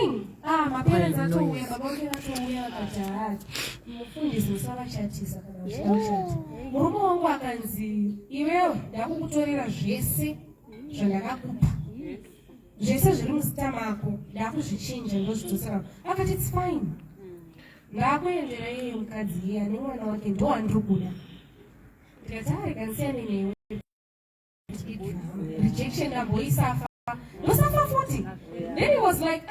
thing. My parents are too weird, but okay, that's too weird. Mufundisi musavachatisa kana uchitauchati. Murume wangu akanzi, iwewe ndakukutorera zvese zvandakakupa. Zvese zviri muzita mako, ndakuzvichinja ndozvidzosera. Akati it's fine. Ndakuendera iye mukadzi iye nemwana wake ndo wandiri kuda. Ndikati kansiyane newe. Rejection amboisafa. Musafa futi. Then he was like,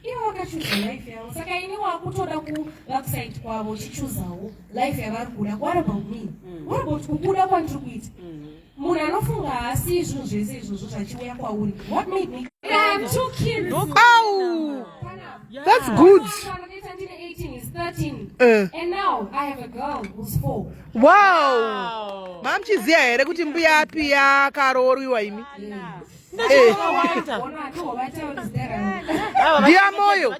iwe wakachuza life yangu. Saka ini wakutoda ku website kwavo chichuzawo life yavari kuda. What about me? What about kukuda kwandiri kuita? Munhu anofunga asi izvo zvese izvozvo zvachiuya kwauri. What made me? I have 2 kids. Oh, that's good. 18 is 13. And now I have a girl who's 4. Wow. Mamchiziya here kuti mbuya api yakaroriwa imi? Ndiya moyo.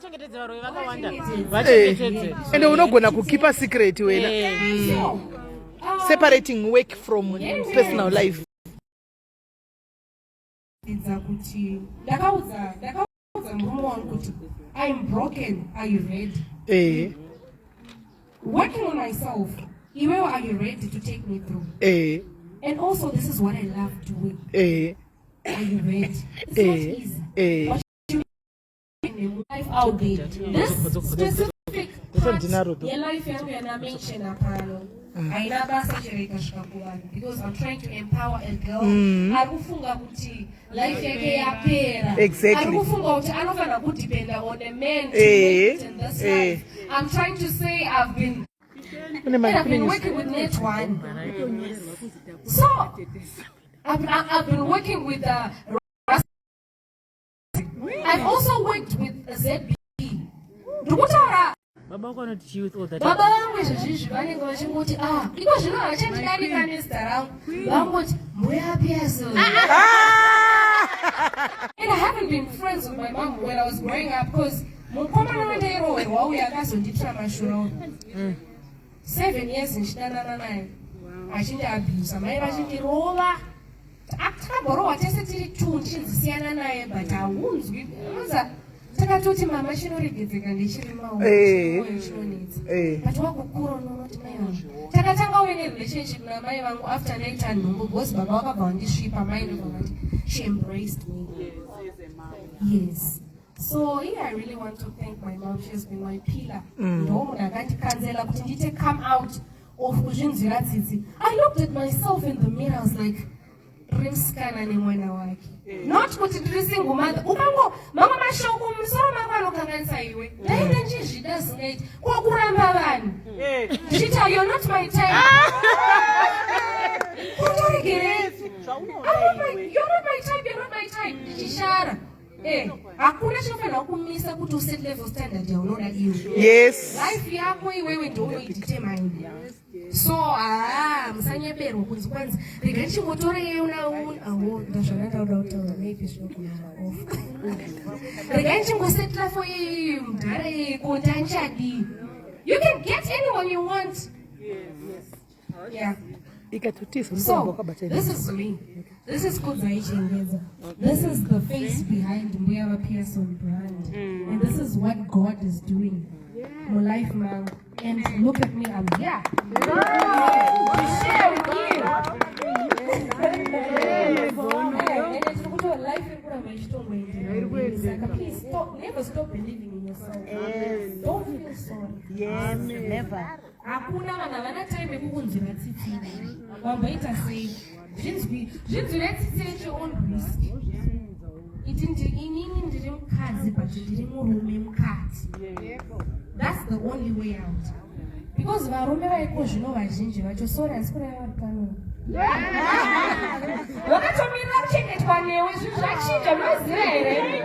Ende unogona kukeep secret wena. Separating work from personal life. I'm broken. Are you ready? Working on myself. Are you ready to take me through? And also, this is what I love doing. Are you ready? It's not easy. But you in life out there. This specific part, your life I mention apalo. I never saturate because I'm trying to empower a girl. Arufunga kuti life yake yapera. Exactly. Arufunga kuti anofana kuti depend on a man to make it in this life. I'm trying to say I've been working with Net One. So I've been working with I've also worked with ZB. Baba wako anatishi with all that. Baba wangu izvozvi vanenge vachingoti iko zvino hachandidadika nezita rangu vangoti mbuya piaso. And I haven't been friends with my mom when I was growing up because mukomana wandairohwerwa uyo akazonditira mashuro 7 years ndichidanana naye achindiabhusa mai vachindirova takamborohwa tese tiri 2 ndichinzisiyana naye but haunzwi takatoti mama chinoregedzeka ndichiri maoyo chinonetsa but wakukura unonoti mai vangu takatanga uine relationship namai vangu after ndaita nhumbu because baba wakabva wandisvipa mai ndovakati she embraced me. Yes. So I really want to thank my mom. She has been my pillar. Come out of I looked at myself in the mirror. I was like, not what it is single mother. Mama Mashoko, Musoro Mama Kansaiwe. She doesn't eat. She tell you're not my type. You're not my type, you're not my type. Shara. Hakuna chofana kumisa kuti uset level standard ya unoda iwe. Yes. Life yako iwewe ndio unoidetermine. So musanyeberwa kunzi kwanzi rega chingotore yeye ndazvananga udautaura maybe zvinokunara off. Rega chingosetla for yeye mudhara yeye kontanchadi. You can get anyone you want. Yeah. So, this is me. This is Kudzai Chengeza. This is the face behind Mbuyawa Pearson brand. And this is what God is doing. My life, man. And look at me, I'm here. To share with you. Please stop. Never stop believing in yourself. Don't feel sorry. Yes, never. Hakuna vana time yekukunzira tsitsi. Vambaita sei? Zvinzwira tsitsi at your own risk. Inini ndiri mukadzi but ndiri murume mukadzi. That's the only way out. Because varume vaiko zvino vazhinji vacho sora asikura vari pano. Vakatomirira kuchengetwa newe zvinhu zvachinja munoziva here?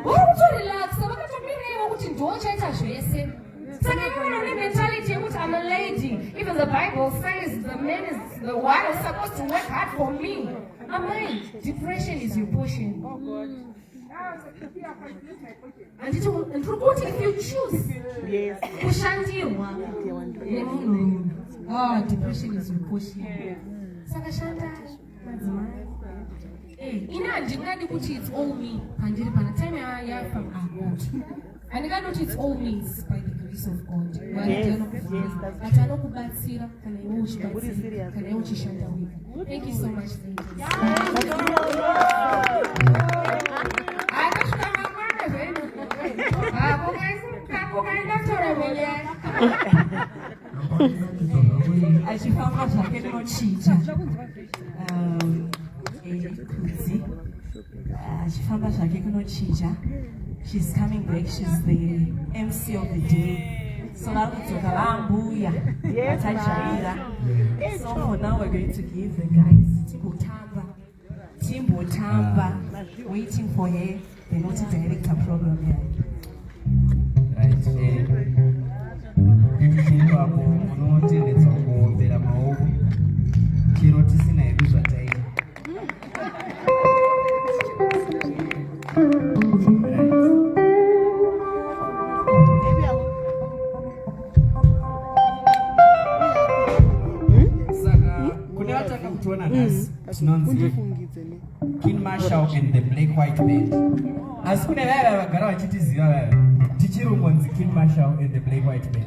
Vari kutorelaxa vakatomirira kuti ndiwo chaita zvese. Saka iwe mentality yekuti I'm a lady. Even the Bible says the man is the one who's supposed to work hard for me. Amen. Depression is your portion. Oh God. And if you choose, kushandirwa nemunhu. Depression is your portion. Saka shanda madzimai. Ina ndingadi kuti it's all me. Pandiri pana time yafa God. Andingadi kuti it's all me, it's by the grace of God. Atanokubatsira kana iwe uchibatsira kana iwe uchishanda wega. Thank you so much, ladies. Achifamba zvake kunochicha kudzi achifamba zvake kunochicha. She's coming back. She's the MC of the day. So now kudzoka vambuya atajaira. So for now we're going to give the guys Timbotamba, waiting for her. They want to direct a program here. Right. Hapo unotendereza kuombera maoko chiro tisina hedu zvataita. Saka kune vataka kutoona nhasi tinonzi King Marshall and the Black White Band. Asi kune vaya vagara vachitiziva vaya tichirongonzi King Marshall and the Black White Band.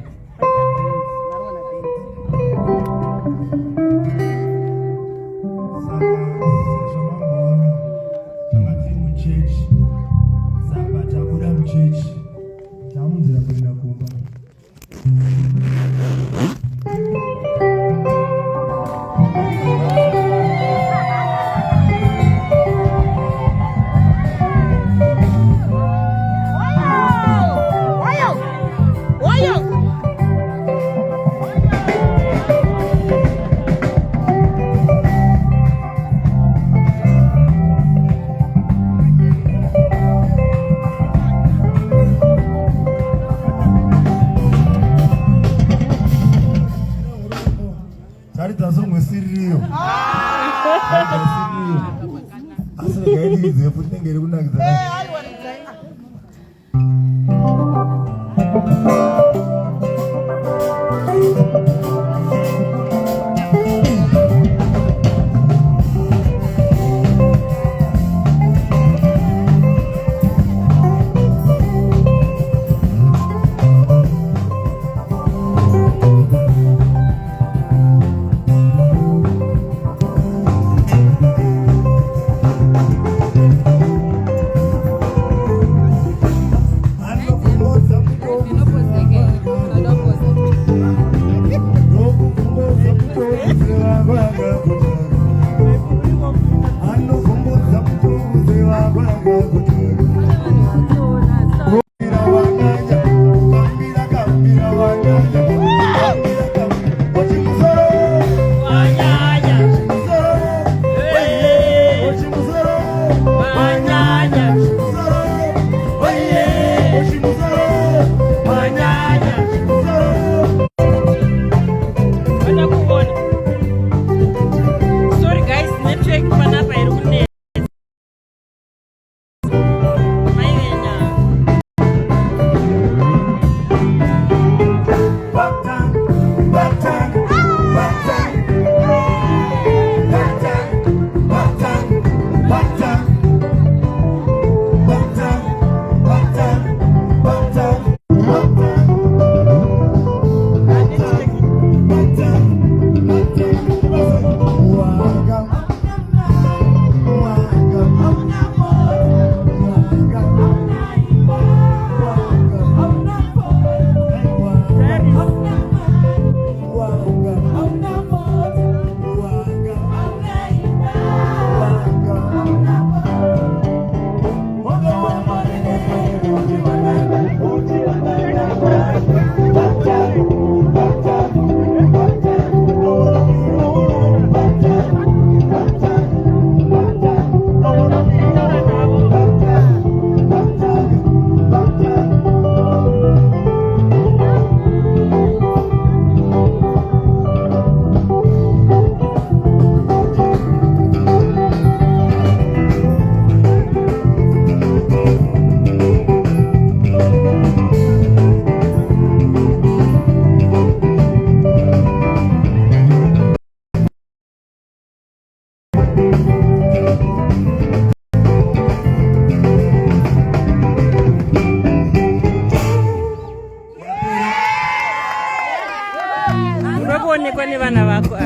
nevana vako